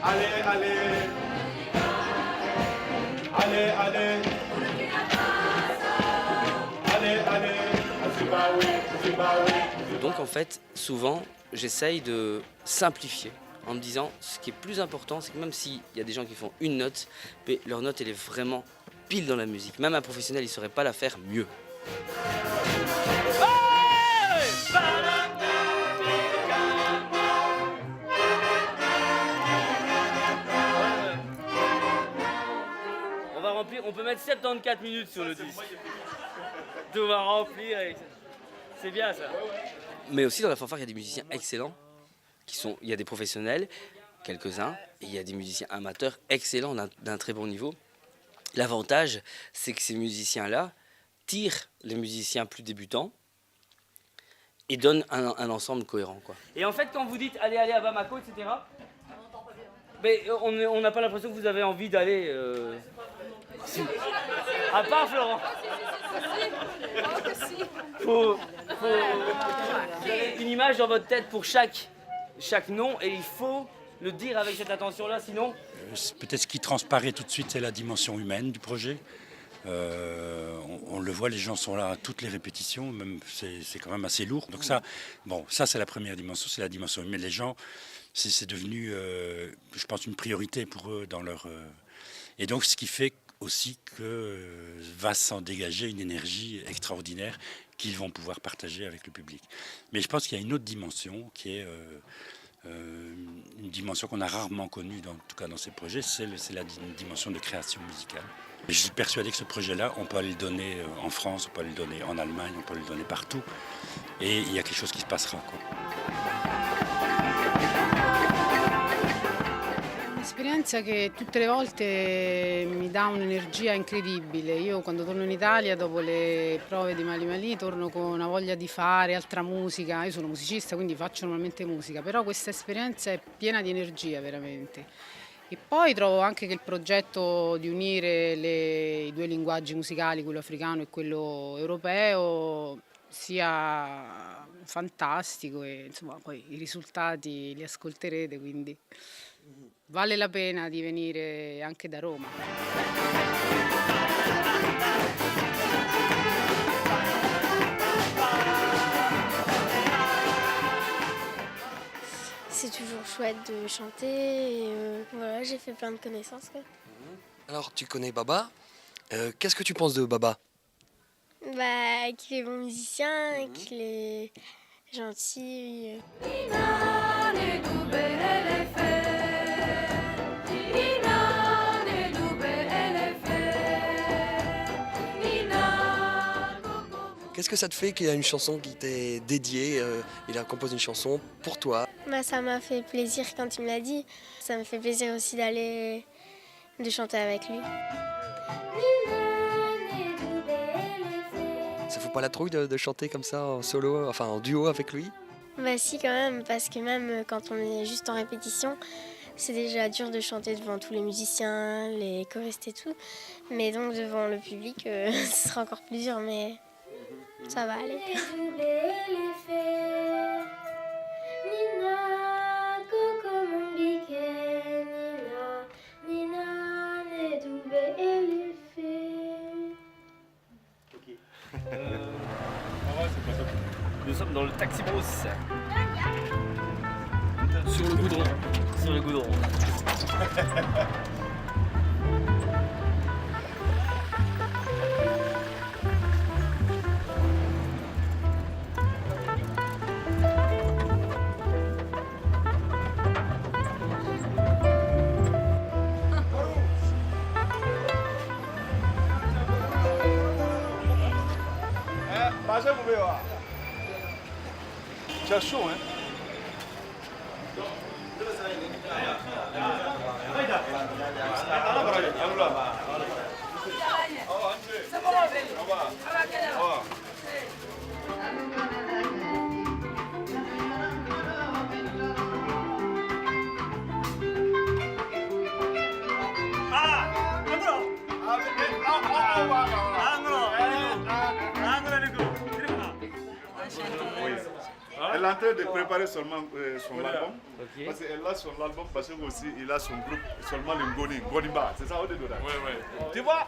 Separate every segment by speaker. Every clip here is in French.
Speaker 1: Allez, allez. Allez, allez. Allez, allez.
Speaker 2: Donc en fait, souvent, j'essaye de simplifier en me disant ce qui est plus important, c'est que même s'il y a des gens qui font une note, mais leur note elle est vraiment pile dans la musique. Même un professionnel, il ne saurait pas la faire mieux. On va remplir, on peut mettre 74 minutes sur le disque. Tout va remplir, c'est bien ça. Mais aussi dans la fanfare, il y a des musiciens excellents, il y a des professionnels, quelques-uns, et il y a des musiciens amateurs excellents d'un très bon niveau. L'avantage, c'est que ces musiciens-là tirent les musiciens plus débutants et donnent un ensemble cohérent, quoi. Et en fait, quand vous dites allez, allez à Bamako, etc., mais on n'a pas l'impression que vous avez envie d'aller. Si. À part Florent. Vous avez une image dans votre tête pour chaque nom et il faut le dire avec cette attention-là, sinon.
Speaker 3: Peut-être ce qui transparaît tout de suite, c'est la dimension humaine du projet. On le voit, les gens sont là à toutes les répétitions, même c'est quand même assez lourd. Donc ça c'est la première dimension, c'est la dimension humaine. Les gens, c'est devenu, je pense, une priorité pour eux dans leur... Et donc ce qui fait aussi que va s'en dégager une énergie extraordinaire qu'ils vont pouvoir partager avec le public. Mais je pense qu'il y a une autre dimension qui est une dimension qu'on a rarement connue, en tout cas dans ces projets, c'est la dimension de création musicale. Et je suis persuadé que ce projet-là, on peut le donner en France, on peut le donner en Allemagne, on peut le donner partout. Et il y a quelque chose qui se passera, quoi.
Speaker 4: Un'esperienza che tutte le volte mi dà un'energia incredibile. Io quando torno in Italia dopo le prove di Mali Mali torno con una voglia di fare altra musica. Io sono musicista quindi faccio normalmente musica, però questa esperienza è piena di energia veramente. E poi trovo anche che il progetto di unire i due linguaggi musicali, quello africano e quello europeo, sia fantastico e insomma poi i risultati li ascolterete, quindi vale la pena di venire anche da Roma.
Speaker 5: C'est toujours chouette de chanter et voilà, j'ai fait plein de connaissances, quoi.
Speaker 6: Alors tu connais Baba, qu'est-ce que tu penses de Baba?
Speaker 5: Bah, qu'il est bon musicien, qu'il est gentil.
Speaker 6: Qu'est-ce que ça te fait qu'il y a une chanson qui t'est dédiée, il a composé une chanson pour toi?
Speaker 5: Bah, ça m'a fait plaisir quand il me l'a dit. Ça me fait plaisir aussi de chanter avec lui.
Speaker 6: Ça fout pas la trouille de chanter comme ça en solo, enfin en duo avec lui?
Speaker 5: Bah si quand même, parce que même quand on est juste en répétition, c'est déjà dur de chanter devant tous les musiciens, les choristes et tout. Mais donc devant le public, ce sera encore plus dur, mais ça va aller.
Speaker 2: Nous sommes dans le taxi brousse. Sur le goudron. Sur le goudron.
Speaker 1: Tu as chaud, hein? en train de préparer seulement son album.
Speaker 2: Ok.
Speaker 1: Parce qu'elle a son album, parce qu'il a son groupe, seulement le Ngoniba. C'est ça, Odé Doda? Oui. Tu vois,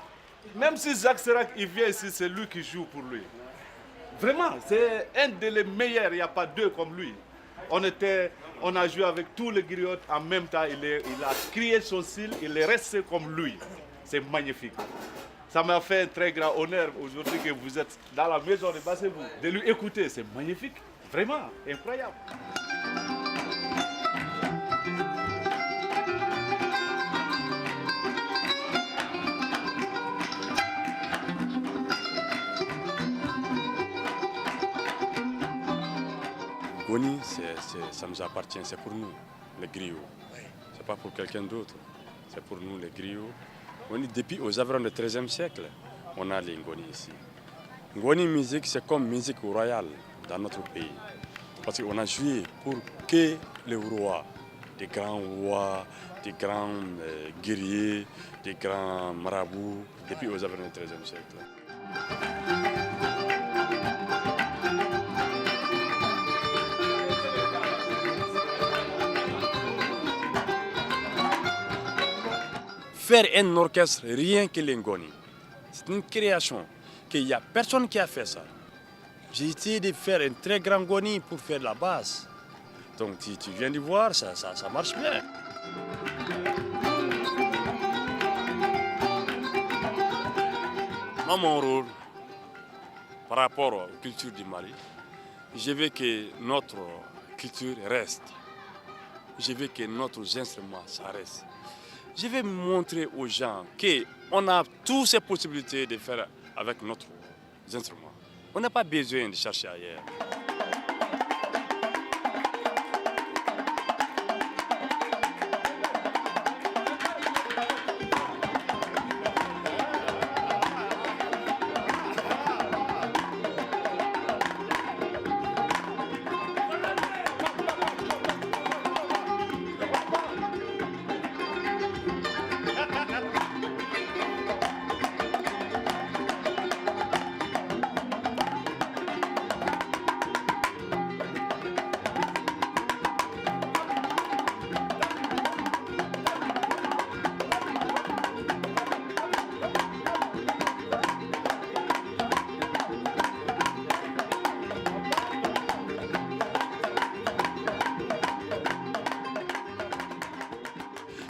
Speaker 1: même si Jacques Chirac il vient ici, c'est lui qui joue pour lui. Vraiment, c'est un des meilleurs, il n'y a pas deux comme lui. On a joué avec tous les griottes en même temps, il a créé son style, il est resté comme lui. C'est magnifique. Ça m'a fait un très grand honneur aujourd'hui que vous êtes dans la maison de Bassebou, de lui écouter, c'est magnifique, vraiment incroyable.
Speaker 7: Ngoni, ça nous appartient, c'est pour nous, les griots. C'est pas pour quelqu'un d'autre, c'est pour nous, les griots. Depuis aux environs du XIIIe siècle, on a les Ngoni ici. Ngoni musique, c'est comme musique royale dans notre pays. Parce qu'on a joué pour que les rois, des grands rois, des grands guerriers, des grands marabouts, depuis aux environs du XIIIe siècle. Faire un orchestre rien que les Ngoni, c'est une création qu'il n'y a personne qui a fait ça. J'ai essayé de faire un très grand Ngoni pour faire la basse. Donc tu viens de voir, ça marche bien. Moi, mon rôle, par rapport aux cultures du Mali, je veux que notre culture reste. Je veux que notre instrument, ça reste. Je vais montrer aux gens qu'on a toutes ces possibilités de faire avec notre instrument. On n'a pas besoin de chercher ailleurs.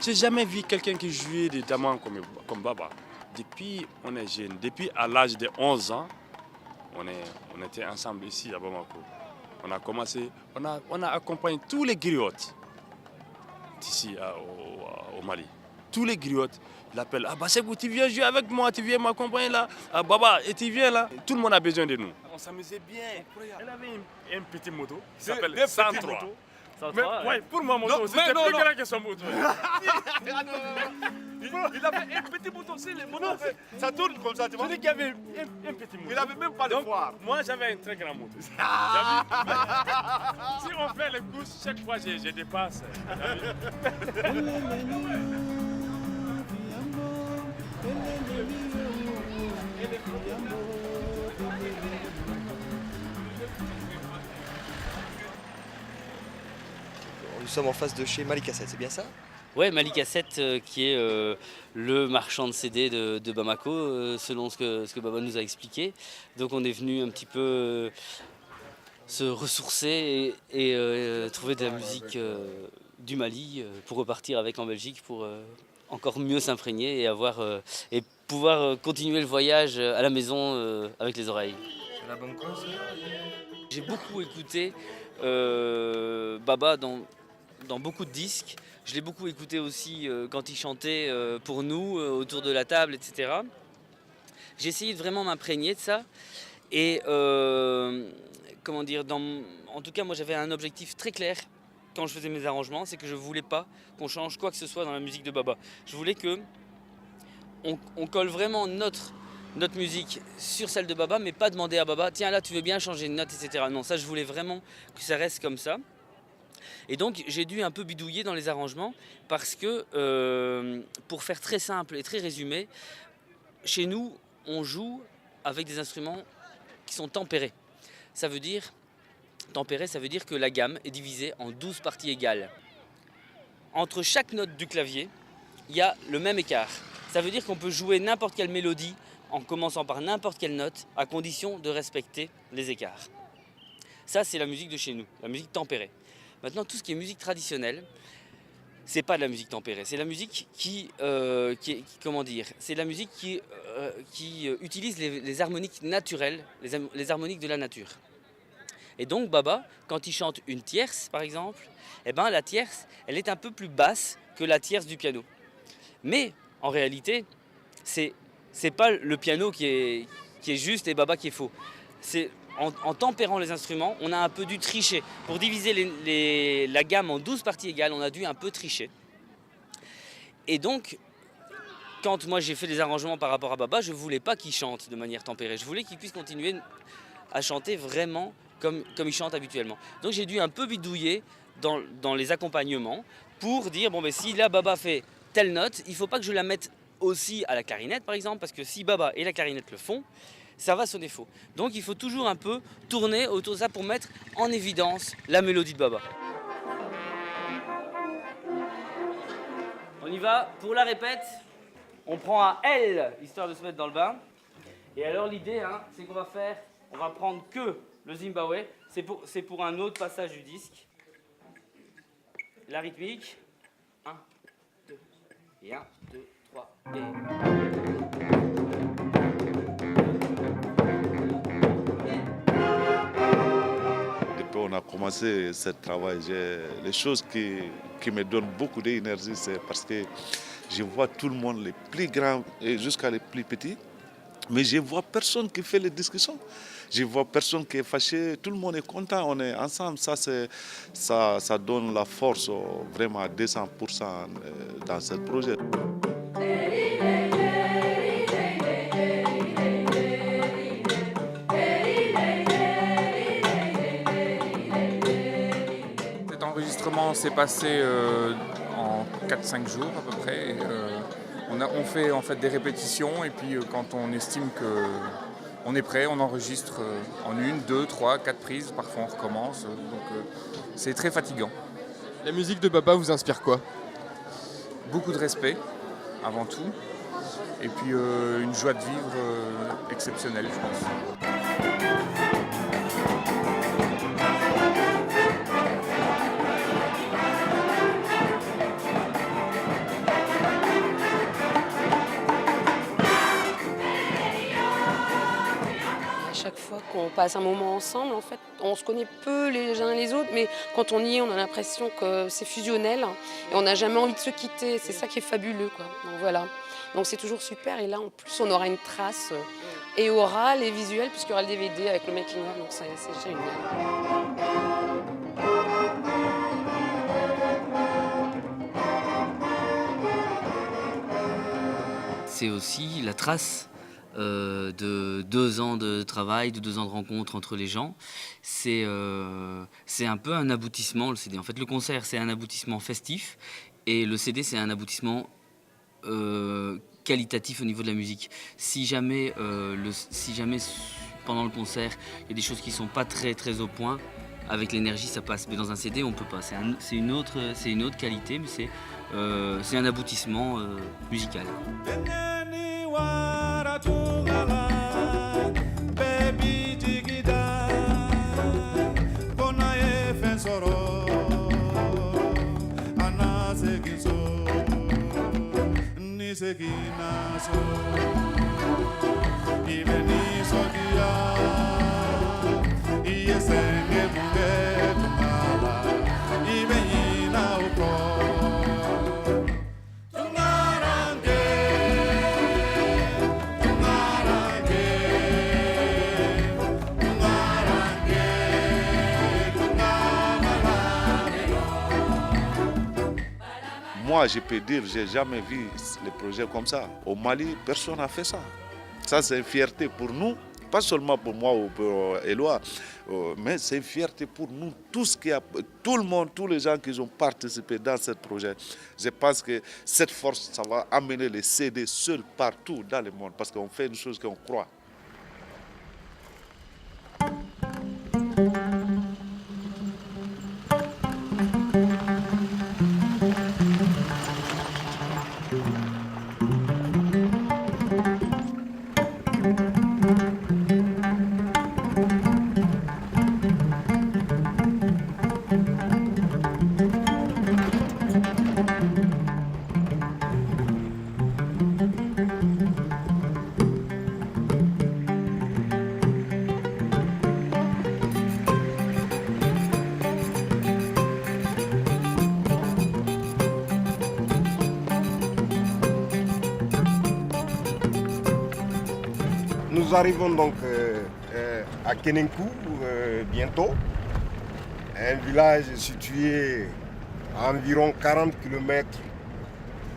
Speaker 7: J'ai jamais vu quelqu'un qui jouait des tamans comme Baba. Depuis on est jeune, depuis à l'âge de 11 ans, on était ensemble ici à Bamako. On a commencé, on a accompagné tous les griottes d'ici au Mali. Tous les griottes, ils l'appellent, ah Bassebou, tu viens jouer avec moi, tu viens m'accompagner là. Ah Baba, et tu viens là. Tout le monde a besoin de nous. On s'amusait bien. Elle avait un petit moto qui s'appelle 103. Ouais, pour ma moto, c'était plus grand que son moto.
Speaker 1: Il avait un petit bouton, c'est les motos, ça tourne comme ça, tu vois.
Speaker 7: Celui qui avait un petit moto.
Speaker 1: Il n'avait même pas de foire.
Speaker 7: Moi, j'avais un très grand moto. Si on fait les courses, chaque fois, je dépasse.
Speaker 6: Nous sommes en face de chez Malika 7, c'est bien ça?
Speaker 2: Ouais, Malika 7 qui est le marchand de CD de Bamako, selon ce que Baba nous a expliqué. Donc on est venu un petit peu se ressourcer et trouver de la musique du Mali pour repartir avec en Belgique pour encore mieux s'imprégner et pouvoir continuer le voyage à la maison avec les oreilles.
Speaker 8: C'est la bonne cause.
Speaker 2: J'ai beaucoup écouté Baba dans beaucoup de disques. Je l'ai beaucoup écouté aussi quand il chantait pour nous, autour de la table, etc. J'ai essayé de vraiment m'imprégner de ça. Et comment dire, en tout cas, moi j'avais un objectif très clair quand je faisais mes arrangements, c'est que je ne voulais pas qu'on change quoi que ce soit dans la musique de Baba. Je voulais qu'on colle vraiment notre musique sur celle de Baba, mais pas demander à Baba, tiens là tu veux bien changer de note, etc. Non, ça je voulais vraiment que ça reste comme ça. Et donc j'ai dû un peu bidouiller dans les arrangements parce que, pour faire très simple et très résumé, chez nous on joue avec des instruments qui sont tempérés. Ça veut dire Tempéré, ça veut dire que la gamme est divisée en 12 parties égales. Entre chaque note du clavier, il y a le même écart. Ça veut dire qu'on peut jouer n'importe quelle mélodie en commençant par n'importe quelle note, à condition de respecter les écarts. Ça, c'est la musique de chez nous, la musique tempérée. Maintenant, tout ce qui est musique traditionnelle, c'est pas de la musique tempérée. C'est la musique c'est la musique qui utilise les harmoniques naturelles, les harmoniques de la nature. Et donc Baba, quand il chante une tierce, par exemple, eh ben, la tierce, elle est un peu plus basse que la tierce du piano. Mais en réalité, c'est pas le piano qui est juste et Baba qui est faux. C'est en tempérant les instruments, on a un peu dû tricher. Pour diviser la gamme en 12 parties égales, on a dû un peu tricher. Et donc, quand moi j'ai fait des arrangements par rapport à Baba, je ne voulais pas qu'il chante de manière tempérée. Je voulais qu'il puisse continuer à chanter vraiment comme il chante habituellement. Donc j'ai dû un peu bidouiller dans les accompagnements pour dire, bon, ben, si là Baba fait telle note, il ne faut pas que je la mette aussi à la clarinette par exemple, parce que si Baba et la clarinette le font, ça va sonner faux. Donc il faut toujours un peu tourner autour de ça pour mettre en évidence la mélodie de Baba. On y va pour la répète. On prend un L, histoire de se mettre dans le bain. Et alors l'idée, c'est qu'on va prendre que le Zimbabwe. C'est pour un autre passage du disque. La rythmique. 1, 2, et 1, 2, 3, et...
Speaker 1: On a commencé ce travail, les choses qui me donnent beaucoup d'énergie, c'est parce que je vois tout le monde, les plus grands et jusqu'à les plus petits, mais je vois personne qui fait les discussions. Je vois personne qui est fâché, tout le monde est content, on est ensemble. Ça donne la force vraiment à 200% dans ce projet.
Speaker 8: L'enregistrement s'est passé en 4-5 jours à peu près. On fait en fait des répétitions et puis quand on estime qu'on est prêt, on enregistre en 1, 2, 3, 4 prises. Parfois on recommence. Donc c'est très fatigant.
Speaker 9: La musique de Baba vous inspire quoi?
Speaker 8: Beaucoup de respect avant tout. Et puis une joie de vivre exceptionnelle, je pense.
Speaker 10: Chaque fois qu'on passe un moment ensemble, en fait, on se connaît peu les uns les autres, mais quand on y est, on a l'impression que c'est fusionnel et on n'a jamais envie de se quitter. C'est ça qui est fabuleux, quoi. Donc voilà. Donc c'est toujours super. Et là, en plus, on aura une trace et orale et visuelle puisqu'il y aura le DVD avec le making of. Donc c'est génial.
Speaker 2: C'est aussi la trace de 2 ans de travail, de 2 ans de rencontres entre les gens. C'est un peu un aboutissement, le CD. En fait, le concert, c'est un aboutissement festif et le CD, c'est un aboutissement qualitatif au niveau de la musique. Si jamais pendant le concert, il y a des choses qui ne sont pas très, très au point, avec l'énergie, ça passe. Mais dans un CD, on ne peut pas. C'est une autre qualité, mais c'est un aboutissement musical.
Speaker 1: Moi, je peux dire, je n'ai jamais vu les projets comme ça. Au Mali, personne n'a fait ça. Ça, c'est une fierté pour nous, pas seulement pour moi ou pour Éloi, mais c'est une fierté pour nous, tout le monde, tous les gens qui ont participé dans ce projet. Je pense que cette force, ça va amener les CD seuls partout dans le monde, parce qu'on fait une chose qu'on croit.
Speaker 11: Nous arrivons donc à Kenenkou bientôt, un village situé à environ 40 km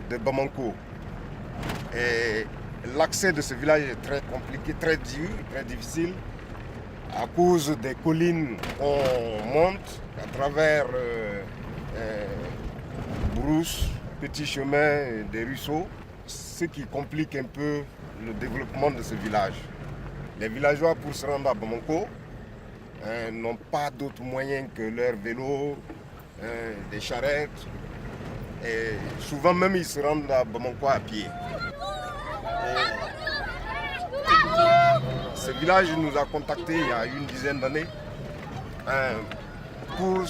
Speaker 11: de Bamako. Et l'accès de ce village est très compliqué, très dur, très difficile, à cause des collines qu'on monte à travers brousses, petits chemins, des ruisseaux, ce qui complique un peu le développement de ce village. Les villageois, pour se rendre à Bamako, n'ont pas d'autres moyens que leurs vélos, des charrettes. Et souvent même, ils se rendent à Bamako à pied. Ce village nous a contactés il y a une dizaine d'années pour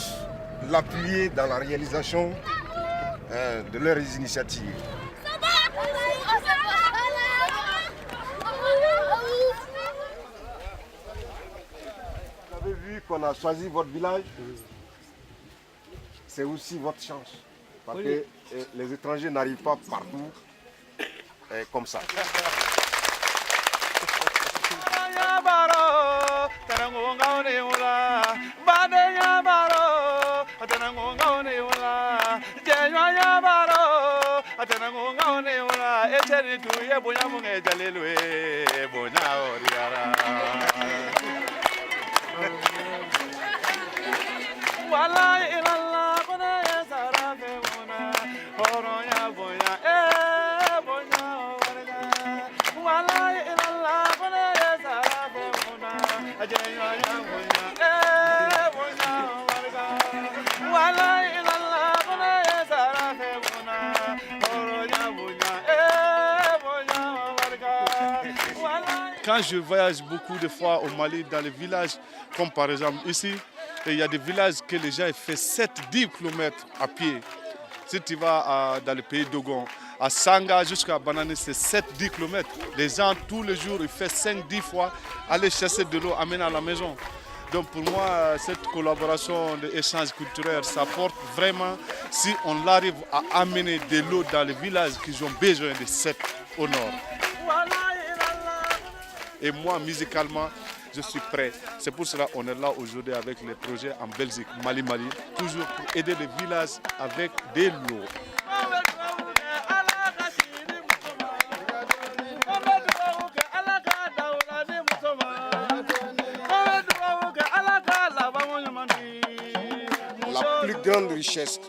Speaker 11: l'appuyer dans la réalisation de leurs initiatives. Vous avez vu qu'on a choisi votre village, c'est aussi votre chance. Parce que les étrangers n'arrivent pas partout comme ça.
Speaker 1: Quand je voyage beaucoup de fois au Mali, dans les villages, comme par exemple ici, il y a des villages que les gens font 7-10 km à pied. Si tu vas dans le pays d'Ogon, à Sanga jusqu'à Banané, c'est 7-10 km. Les gens, tous les jours, ils font 5-10 fois aller chercher de l'eau, amener à la maison. Donc pour moi, cette collaboration d'échange culturel, ça porte vraiment si on arrive à amener de l'eau dans les villages qui ont besoin de cette au nord. Et moi, musicalement, je suis prêt. C'est pour cela qu'on est là aujourd'hui avec les projets en Belgique, Mali, toujours pour aider les villages avec de l'eau.
Speaker 11: La plus grande richesse,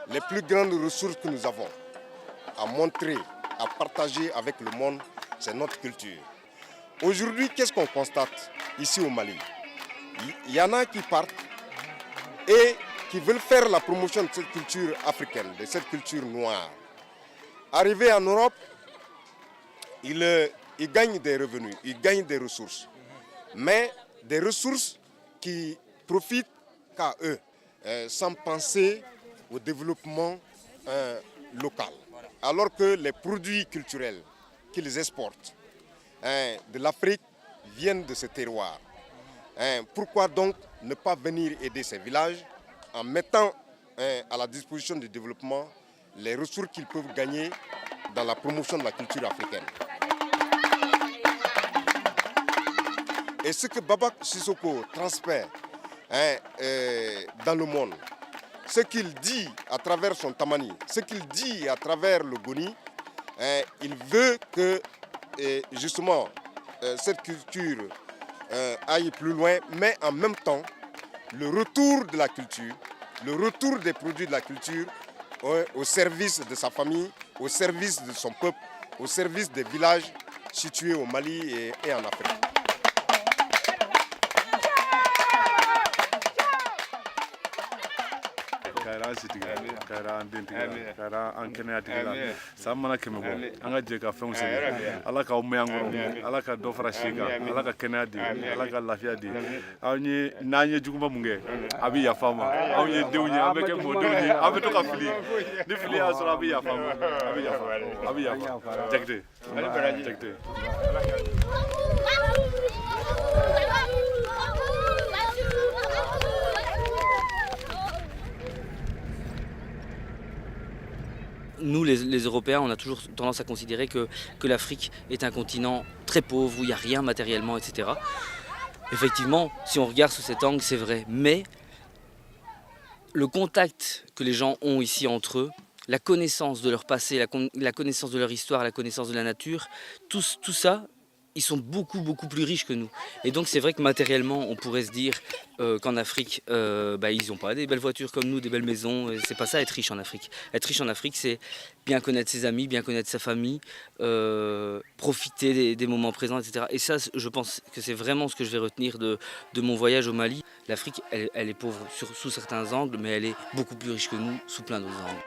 Speaker 11: les plus grandes ressources que nous avons à montrer, à partager avec le monde, c'est notre culture. Aujourd'hui, qu'est-ce qu'on constate ici au Mali? Il y en a qui partent et qui veulent faire la promotion de cette culture africaine, de cette culture noire. Arrivés en Europe, ils gagnent des revenus, ils gagnent des ressources. Mais des ressources qui profitent qu'à eux, sans penser au développement local. Alors que les produits culturels qu'ils exportent de l'Afrique viennent de ce terroir. Pourquoi donc ne pas venir aider ces villages en mettant à la disposition du développement les ressources qu'ils peuvent gagner dans la promotion de la culture africaine? Et ce que Baba Sissoko transmet dans le monde, ce qu'il dit à travers son tamani, ce qu'il dit à travers le goni, il veut que justement cette culture aille plus loin, mais en même temps, le retour de la culture, le retour des produits de la culture au service de sa famille, au service de son peuple, au service des villages situés au Mali et en Afrique.
Speaker 1: kayra an sitigi la kayra an dentigi la kayra an kɛnɛyatigi la san mana kɛmɛ bɔ an ka jɛ ka fɛnw sɛbɛn ala k'aw mɛn an kɔrɔ ala ka dɔ fara si kan ala ka kɛnɛya di ala ka lafiya di n'an ye juguman mun kɛ a bɛ yafa ma anw ye denw ye an bɛ kɛ mɔdenw ye an bɛ to ka fili ni fili y'a sɔrɔ a bɛ yafa ma a bɛ yafa Jakite Jakite.
Speaker 2: Nous, les Européens, on a toujours tendance à considérer que l'Afrique est un continent très pauvre, où il n'y a rien matériellement, etc. Effectivement, si on regarde sous cet angle, c'est vrai. Mais le contact que les gens ont ici entre eux, la connaissance de leur passé, la connaissance de leur histoire, la connaissance de la nature, tout ça, ils sont beaucoup plus riches que nous. Et donc c'est vrai que matériellement, on pourrait se dire qu'en Afrique, ils n'ont pas des belles voitures comme nous, des belles maisons. C'est pas ça être riche en Afrique. Être riche en Afrique, c'est bien connaître ses amis, bien connaître sa famille, profiter des moments présents, etc. Et ça, je pense que c'est vraiment ce que je vais retenir de mon voyage au Mali. L'Afrique, elle est pauvre sous certains angles, mais elle est beaucoup plus riche que nous sous plein d'autres angles.